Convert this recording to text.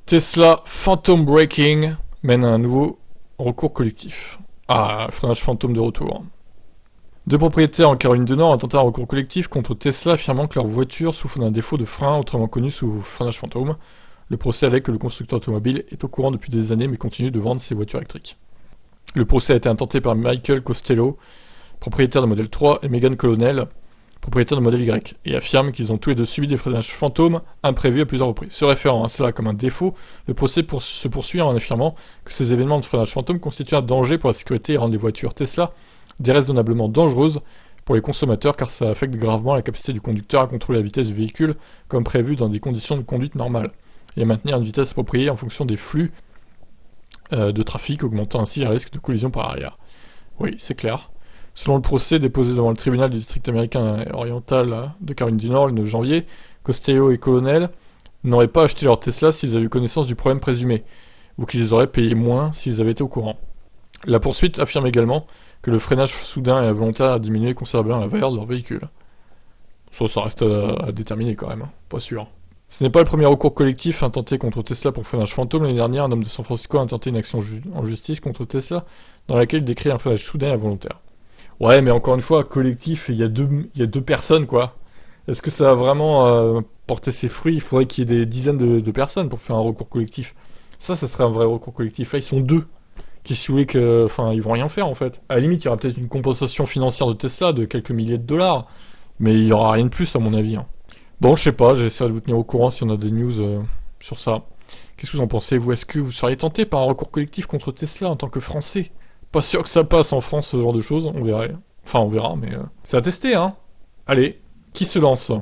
Tesla Phantom Braking mène à un nouveau recours collectif. Ah, freinage fantôme de retour. Deux propriétaires en Caroline du Nord ont tenté un recours collectif contre Tesla affirmant que leur voiture souffre d'un défaut de frein autrement connu sous freinage fantôme. Le procès allègue que le constructeur automobile est au courant depuis des années mais continue de vendre ses voitures électriques. Le procès a été intenté par Michael Costello, propriétaire de modèle 3, et Megan Colonel, propriétaire de modèle Y, et affirment qu'ils ont tous les deux subi des freinages fantômes imprévus à plusieurs reprises. Se référant à cela comme un défaut, le procès se poursuit en affirmant que ces événements de freinage fantôme constituent un danger pour la sécurité et rendent les voitures Tesla déraisonnablement dangereuses pour les consommateurs car ça affecte gravement la capacité du conducteur à contrôler la vitesse du véhicule comme prévu dans des conditions de conduite normales et à maintenir une vitesse appropriée en fonction des flux de trafic, augmentant ainsi le risque de collision par arrière. Oui, c'est clair. Selon le procès déposé devant le tribunal du district américain oriental de Caroline du Nord le 9 janvier, Costello et Colonel n'auraient pas acheté leur Tesla s'ils avaient eu connaissance du problème présumé, ou qu'ils auraient payé moins s'ils avaient été au courant. La poursuite affirme également que le freinage soudain et involontaire a diminué considérablement la valeur de leur véhicule. Ça reste à déterminer quand même, pas sûr. Ce n'est pas le premier recours collectif intenté contre Tesla pour freinage fantôme. L'année dernière, un homme de San Francisco a intenté une action en justice contre Tesla dans laquelle il décrit un freinage soudain et involontaire. Ouais, mais encore une fois, collectif, il y a deux personnes, quoi. Est-ce que ça va vraiment porter ses fruits? Il faudrait qu'il y ait des dizaines de personnes pour faire un recours collectif. Ça serait un vrai recours collectif. Là, ils sont deux. Qui se voulait que... Enfin, ils vont rien faire, en fait. À la limite, il y aura peut-être une compensation financière de Tesla de quelques milliers de dollars. Mais il y aura rien de plus, à mon avis. Hein. Bon, je sais pas, j'essaie de vous tenir au courant si on a des news sur ça. Qu'est-ce que vous en pensez, vous? Est-ce que vous seriez tenté par un recours collectif contre Tesla en tant que Français? Pas sûr que ça passe en France, ce genre de choses, on verra. Enfin, on verra, mais c'est à tester, hein. Allez, qui se lance?